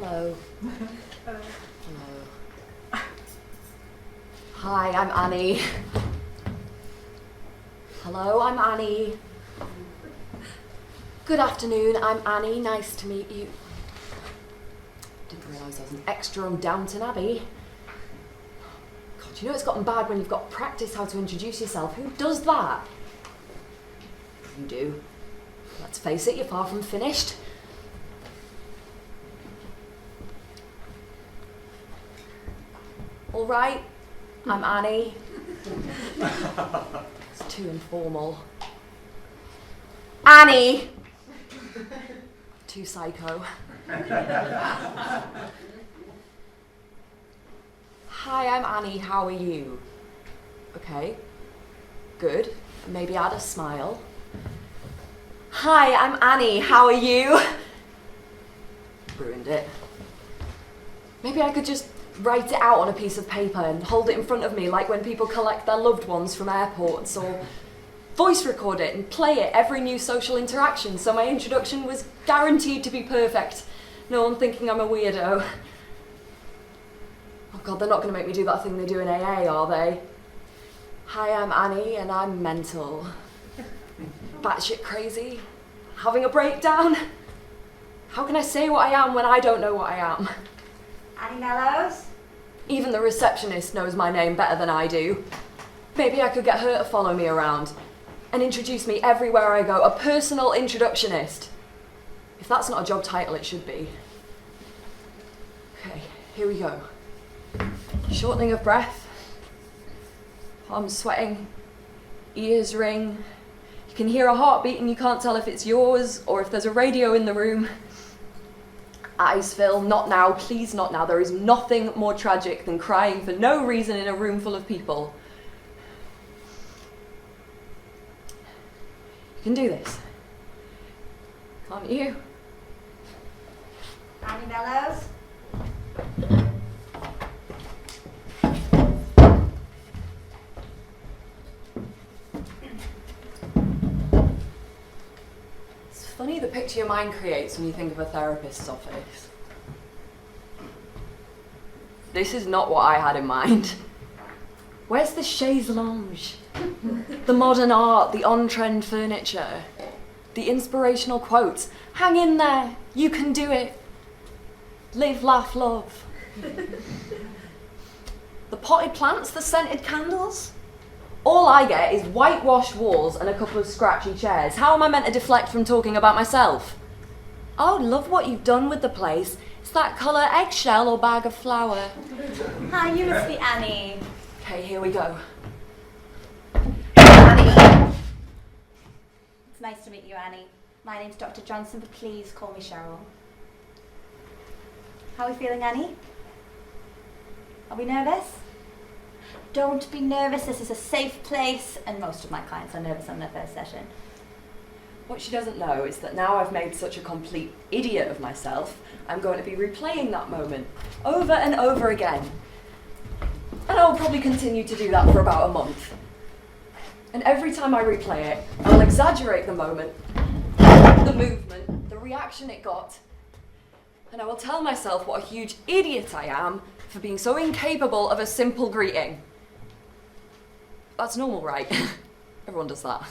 Hello. Hello. Hi, I'm Annie. Hello, I'm Annie. Good afternoon, I'm Annie. Nice to meet you. Didn't realise I was an extra on Downton Abbey. God, you know it's gotten bad when you've got to practice how to introduce yourself. Who does that? You do. Let's face it, you're far from finished. All right, I'm Annie. It's too informal. Annie! Too psycho. Hi, I'm Annie. How are you? Okay. Good. Maybe add a smile. Hi, I'm Annie. How are you? Ruined it. Maybe I could just write it out on a piece of paper and hold it in front of me like when people collect their loved ones from airports, or voice record it and play it every new social interaction so my introduction was guaranteed to be perfect. No one thinking I'm a weirdo. Oh God, they're not going to make me do that thing they do in AA, are they? Hi, I'm Annie and I'm mental. Batshit crazy. Having a breakdown. How can I say what I am when I don't know what I am? Annie Mellows? Even the receptionist knows my name better than I do. Maybe I could get her to follow me around and introduce me everywhere I go. A personal introductionist. If that's not a job title, it should be. Okay, here we go. Shortening of breath. Palms sweating. Ears ring. You can hear a heartbeat and you can't tell if it's yours or if there's a radio in the room. Eyes fill. Not now, please not now. There is nothing more tragic than crying for no reason in a room full of people. You can do this. Can't you? Annie Mellows? It's funny the picture your mind creates when you think of a therapist's office. This is not what I had in mind. Where's the chaise lounge? The modern art, the on-trend furniture, the inspirational quotes. Hang in there, you can do it. Live, laugh, love. The potted plants, the scented candles. All I get is whitewashed walls and a couple of scratchy chairs. How am I meant to deflect from talking about myself? Oh, love what you've done with the place. It's that colour eggshell or bag of flour. Hi, you must be Annie. Okay, here we go. Annie. It's nice to meet you, Annie. My name's Dr. Johnson, but please call me Cheryl. How are we feeling, Annie? Are we nervous? Don't be nervous, this is a safe place, and most of my clients are nervous on their first session. What she doesn't know is that now I've made such a complete idiot of myself, I'm going to be replaying that moment over and over again. And I'll probably continue to do that for about a month. And every time I replay it, I'll exaggerate the moment, the movement, the reaction it got, and I will tell myself what a huge idiot I am for being so incapable of a simple greeting. That's normal, right? Everyone does that.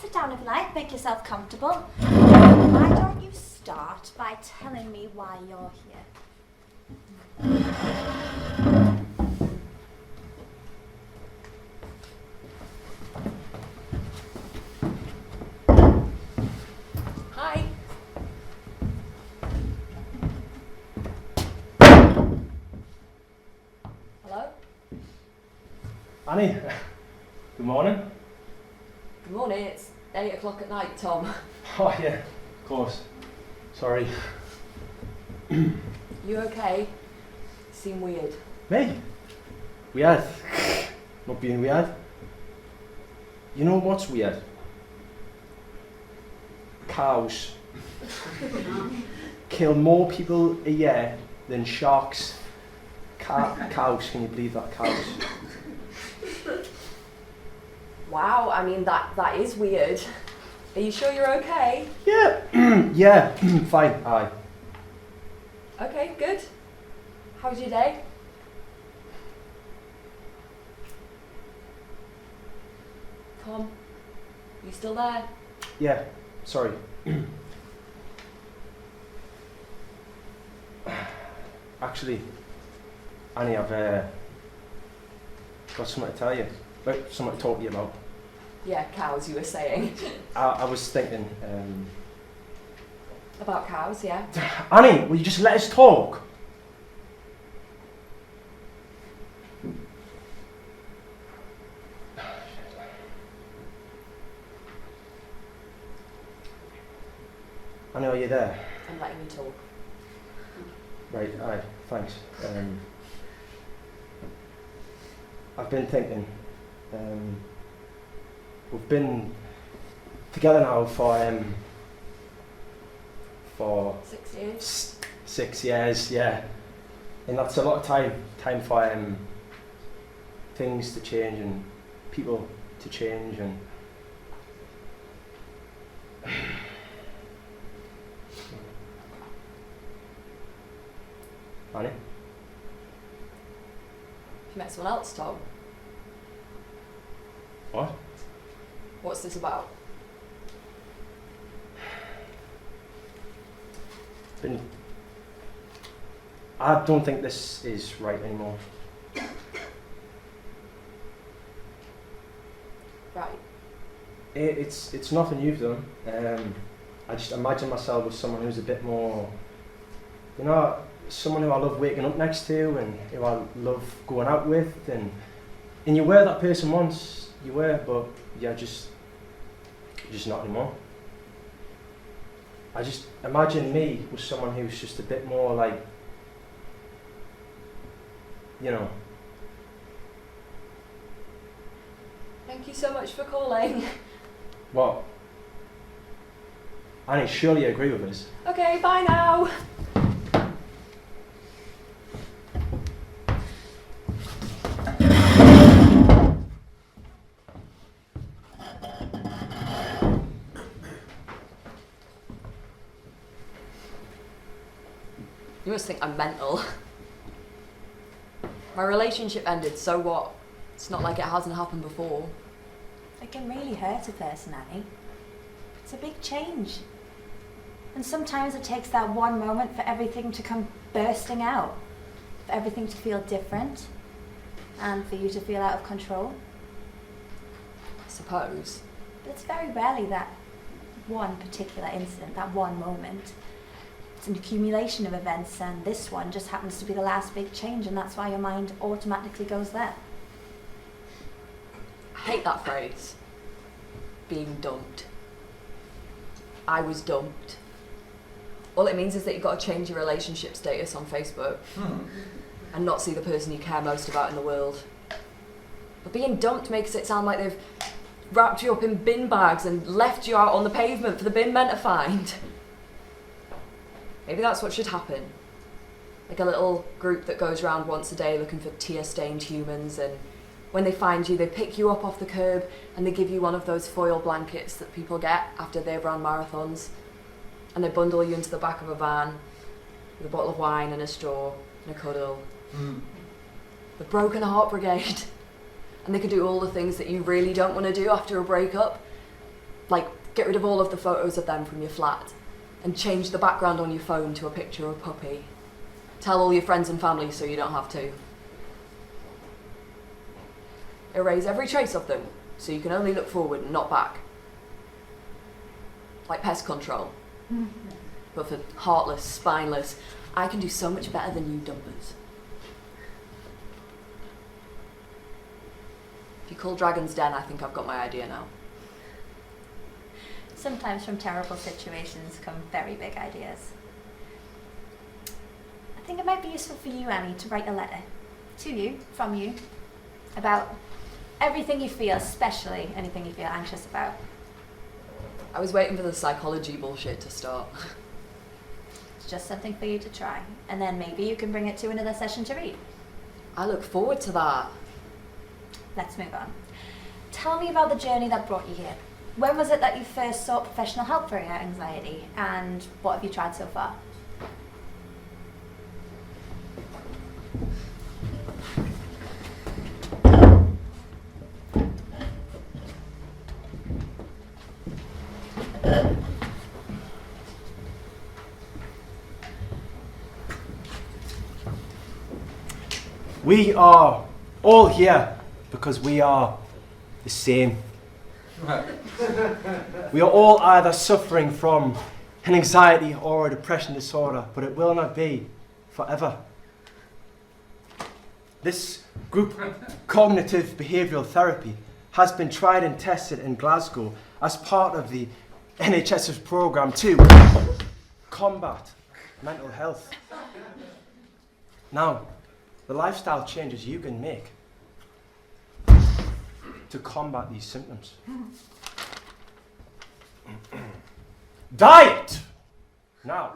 Sit down if you like, make yourself comfortable. Why don't you start by telling me why you're here? Hi. Hello? Annie, good morning. Good morning, it's 8 o'clock at night, Tom. Oh yeah, of course. Sorry. You okay? You seem weird. Me? Weird. Not being weird. You know what's weird? Cows. Kill more people a year than sharks. Cows, can you believe that? Cows. Wow, I mean, that is weird. Are you sure you're okay? Yeah, yeah, fine, aye. Okay, good. How was your day? Tom, you still there? Yeah, sorry. Actually, Annie, I've got something to tell you. Like, something to talk to you about. Yeah, cows, you were saying. I was thinking, About cows, yeah? Annie, will you just let us talk? Annie, are you there? I'm letting you talk. Right, aye, thanks. I've been thinking, we've been together now for 6 years? 6 years, yeah. And that's a lot of time for things to change and people to change and Annie? You met someone else, Tom? What? What's this about? I don't think this is right anymore. Right. It's nothing you've done. I just imagine myself as someone who's a bit more, you know, someone who I love waking up next to and who I love going out with, and you were that person once, you were, but you're just not anymore. I just imagine me with someone who's just a bit more like, you know. Thank you so much for calling. What? Annie, surely you agree with us. Okay, bye now. You must think I'm mental. My relationship ended, so what? It's not like it hasn't happened before. It can really hurt a person, Annie. It's a big change. And sometimes it takes that one moment for everything to come bursting out, for everything to feel different, and for you to feel out of control. I suppose. But it's very rarely that one particular incident, that one moment. It's an accumulation of events, and this one just happens to be the last big change, and that's why your mind automatically goes there. I hate that phrase. Being dumped. I was dumped. All it means is that you've got to change your relationship status on Facebook and not see the person you care most about in the world. But being dumped makes it sound like they've wrapped you up in bin bags and left you out on the pavement for the bin men to find. Maybe that's what should happen. Like a little group that goes around once a day looking for tear-stained humans, and when they find you, they pick you up off the curb and they give you one of those foil blankets that people get after they've run marathons, and they bundle you into the back of a van with a bottle of wine and a straw and a cuddle. The Broken Heart Brigade. And they can do all the things that you really don't want to do after a breakup, like get rid of all of the photos of them from your flat and change the background on your phone to a picture of a puppy. Tell all your friends and family so you don't have to. Erase every trace of them so you can only look forward and not back. Like pest control. But for heartless, spineless, I can do so much better than you dumpers. If you call Dragon's Den, I think I've got my idea now. Sometimes from terrible situations come very big ideas. I think it might be useful for you, Annie, to write a letter to you, from you, about everything you feel, especially anything you feel anxious about. I was waiting for the psychology bullshit to start. It's just something for you to try, and then maybe you can bring it to another session to read. I look forward to that. Let's move on. Tell me about the journey that brought you here. When was it that you first sought professional help for your anxiety, and what have you tried so far? We are all here because we are the same. We are all either suffering from an anxiety or a depression disorder, but it will not be forever. This group cognitive behavioural therapy has been tried and tested in Glasgow as part of the NHS's programme to combat mental health. Now, the lifestyle changes you can make to combat these symptoms. Diet! Now,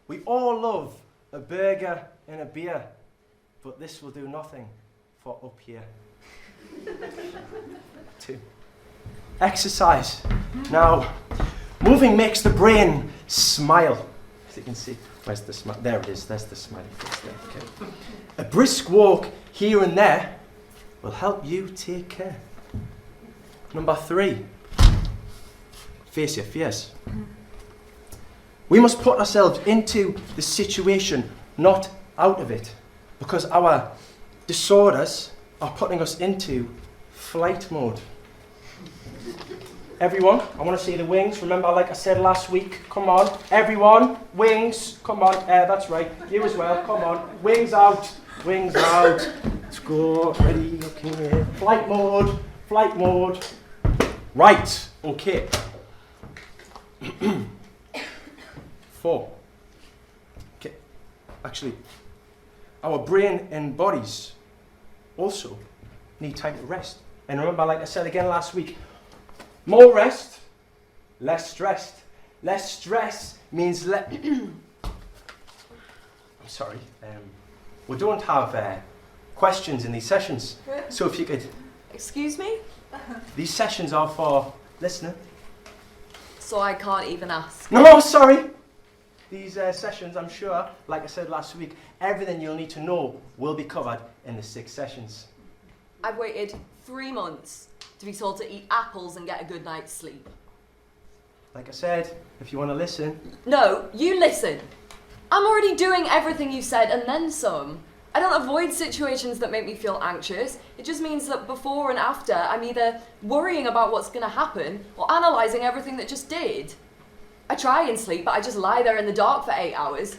we all love a burger and a beer, but this will do nothing for up here. 2. Exercise. Now, moving makes the brain smile. As you can see, where's the smile? There it is, there's the smiley face there. Okay. A brisk walk here and there will help you take care. Number 3, face your fears. We must put ourselves into the situation, not out of it, because our disorders are putting us into flight mode. Everyone, I want to see the wings. Remember, like I said last week, come on. Everyone, wings, come on. That's right, you as well, come on. Wings out, wings out. Let's go, ready, okay. Flight mode, flight mode. Right, okay. 4. Okay, actually, our brain and bodies also need time to rest. And remember, like I said again last week, more rest, less stressed. Less stress means I'm sorry, we don't have questions in these sessions. So if you could... Excuse me? These sessions are for listening. So I can't even ask. No, sorry. These sessions, I'm sure, like I said last week, everything you'll need to know will be covered in the 6 sessions. I've waited 3 months to be told to eat apples and get a good night's sleep. Like I said, if you want to listen... No, you listen. I'm already doing everything you said and then some. I don't avoid situations that make me feel anxious. It just means that before and after, I'm either worrying about what's going to happen or analysing everything that just did. I try and sleep, but I just lie there in the dark for 8 hours.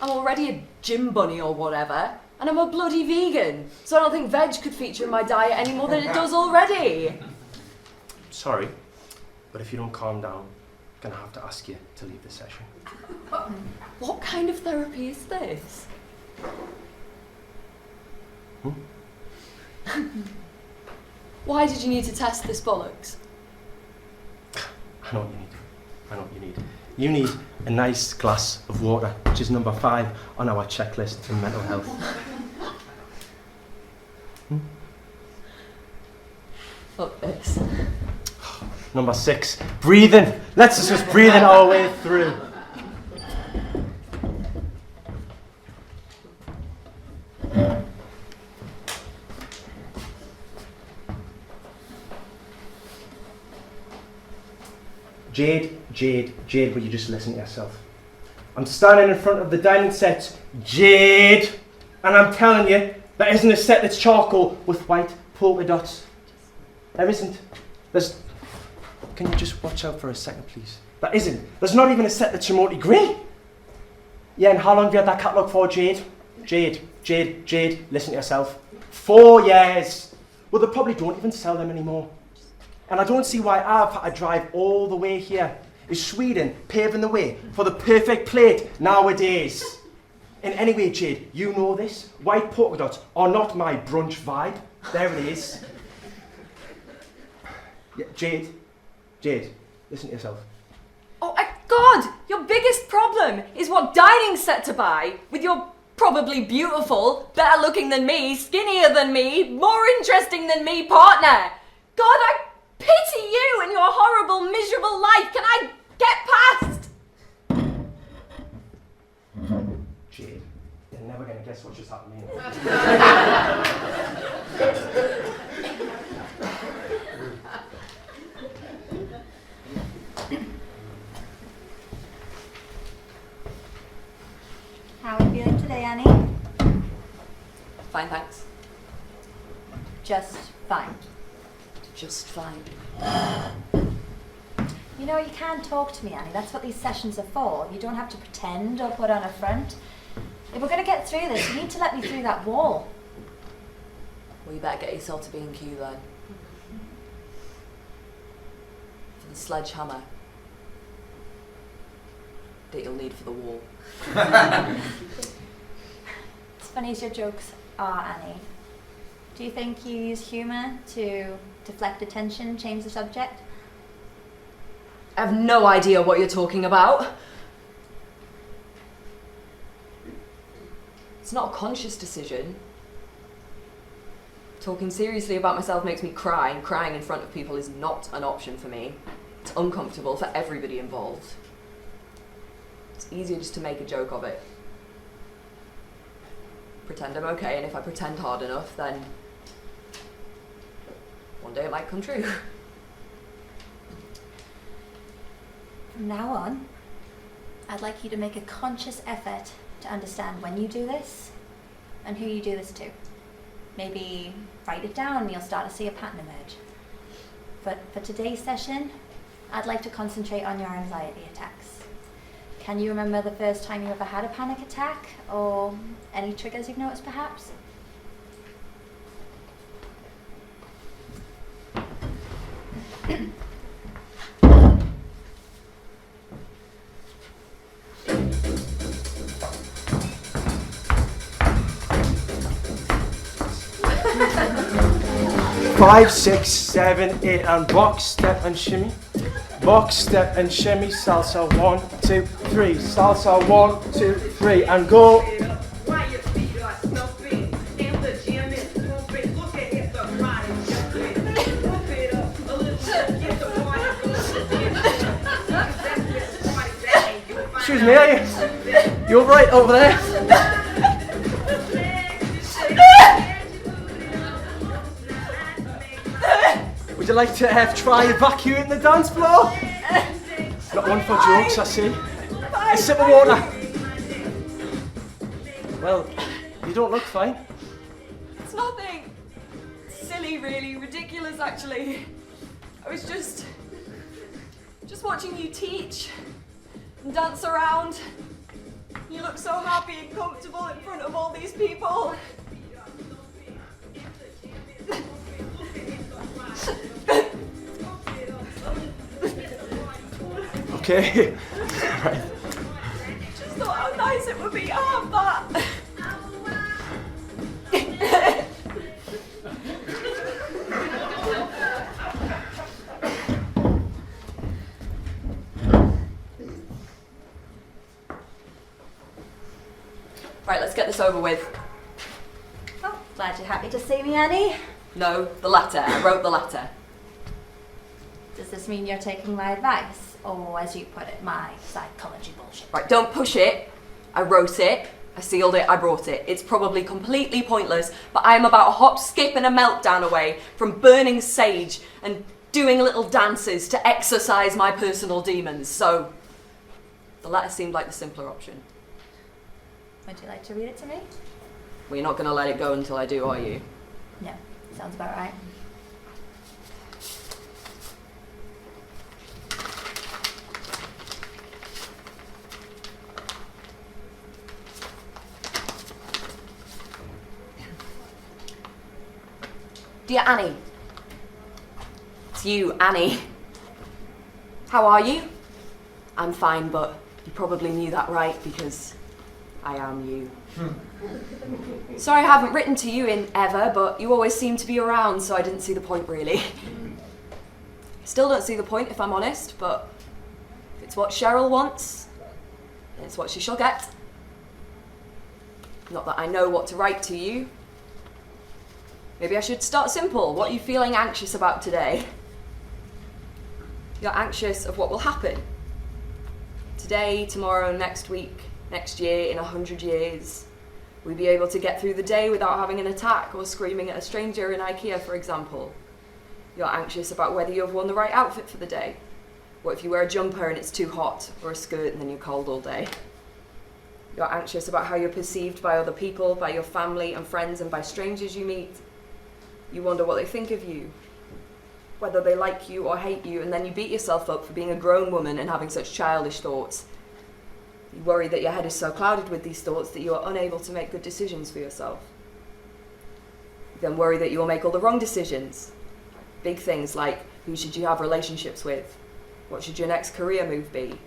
I'm already a gym bunny or whatever, and I'm a bloody vegan, so I don't think veg could feature in my diet any more than it does already. Sorry, but if you don't calm down, I'm going to have to ask you to leave the session. What kind of therapy is this? Why did you need to test this bollocks? I know what you need. I know what you need. You need a nice glass of water, which is number 5 on our checklist in mental health. Fuck this. Number 6, breathing. Let's just breathe it our way through. Jade, will you just listen to yourself? I'm standing in front of the dining set, Jade, and I'm telling you, there isn't a set that's charcoal with white polka dots. There isn't. Can you just watch out for a second, please? There isn't. There's not even a set that's remotely grey. Yeah, and how long have you had that catalogue for, Jade? Jade, listen to yourself. 4 years. Well, they probably don't even sell them anymore. And I don't see why I've had to drive all the way here. Is Sweden paving the way for the perfect plate nowadays? And anyway, Jade, you know this. White polka dots are not my brunch vibe. There it is. Yeah, Jade, listen to yourself. Oh my God! Your biggest problem is what dining set to buy with your probably beautiful, better looking than me, skinnier than me, more interesting than me partner. God, I pity you and your horrible, miserable life. Can I get past? Jade, you're never going to guess what just happened here. How are you feeling today, Annie? Fine, thanks. Just fine. Just fine. You know, you can talk to me, Annie. That's what these sessions are for. You don't have to pretend or put on a front. If we're going to get through this, you need to let me through that wall. Well, you better get yourself to B&Q then. For the sledgehammer that you'll need for the wall. As funny as your jokes are, Annie, do you think you use humour to deflect attention, change the subject? I have no idea what you're talking about. It's not a conscious decision. Talking seriously about myself makes me cry, and crying in front of people is not an option for me. It's uncomfortable for everybody involved. It's easier just to make a joke of it. Pretend I'm okay, and if I pretend hard enough, then one day it might come true. From now on, I'd like you to make a conscious effort to understand when you do this and who you do this to. Maybe write it down and you'll start to see a pattern emerge. But for today's session, I'd like to concentrate on your anxiety attacks. Can you remember the first time you ever had a panic attack, or any triggers you've noticed perhaps? Five, 6, 7, 8, and box, step and shimmy. Box, step and shimmy, salsa 1, 2, 3. Salsa 1, 2, 3, and go. Excuse me, are you? You're right over there. Would you like to try evacuating the dance floor? Not one for jokes, I see. A sip of water. Well, you don't look fine. It's nothing. Silly, really. Ridiculous, actually. I was just watching you teach and dance around. You look so happy and comfortable in front of all these people. Okay. Right. Just thought how nice it would be to have that. Right, let's get this over with. Oh, glad you're happy to see me, Annie. No, the letter. I wrote the letter. Does this mean you're taking my advice? Or, as you put it, my psychology bullshit? Right, don't push it. I wrote it, I sealed it, I brought it. It's probably completely pointless, but I am about a hop, skip and a meltdown away from burning sage and doing little dances to exorcise my personal demons, so the letter seemed like the simpler option. Would you like to read it to me? Well, you're not going to let it go until I do, are you? No, sounds about right. Dear Annie. It's you, Annie. How are you? I'm fine, but you probably knew that, right? Because I am you. Sorry I haven't written to you in ever, but you always seem to be around, so I didn't see the point, really. Still don't see the point, if I'm honest, but if it's what Cheryl wants, then it's what she shall get. Not that I know what to write to you. Maybe I should start simple. What are you feeling anxious about today? You're anxious of what will happen. Today, tomorrow, next week, next year, in 100 years. Will you be able to get through the day without having an attack or screaming at a stranger in IKEA, for example? You're anxious about whether you have worn the right outfit for the day. What if you wear a jumper and it's too hot, or a skirt and then you're cold all day? You're anxious about how you're perceived by other people, by your family and friends, and by strangers you meet. You wonder what they think of you, whether they like you or hate you, and then you beat yourself up for being a grown woman and having such childish thoughts. You worry that your head is so clouded with these thoughts that you are unable to make good decisions for yourself. You then worry that you will make all the wrong decisions. Big things like, who should you have relationships with? What should your next career move be?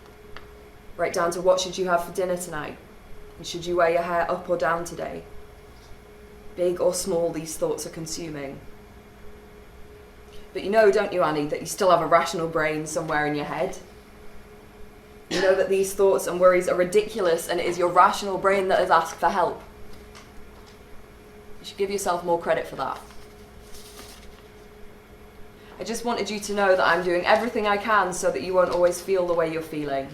Right down to what should you have for dinner tonight? And should you wear your hair up or down today? Big or small, these thoughts are consuming. But you know, don't you, Annie, that you still have a rational brain somewhere in your head? You know that these thoughts and worries are ridiculous, and it is your rational brain that has asked for help. You should give yourself more credit for that. I just wanted you to know that I'm doing everything I can so that you won't always feel the way you're feeling.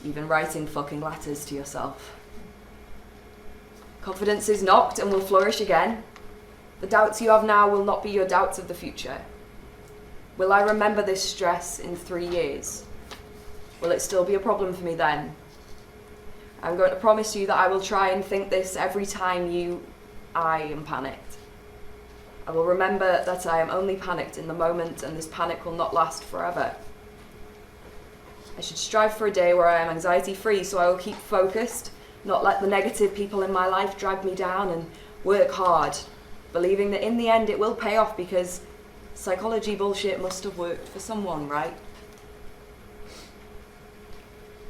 Even writing fucking letters to yourself. Confidence is knocked and will flourish again. The doubts you have now will not be your doubts of the future. Will I remember this stress in 3 years? Will it still be a problem for me then? I'm going to promise you that I will try and think this every time I am panicked. I will remember that I am only panicked in the moment, and this panic will not last forever. I should strive for a day where I am anxiety-free, so I will keep focused, not let the negative people in my life drag me down, and work hard, believing that in the end it will pay off, because psychology bullshit must have worked for someone, right?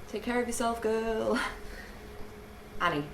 Take care of yourself, girl. Annie.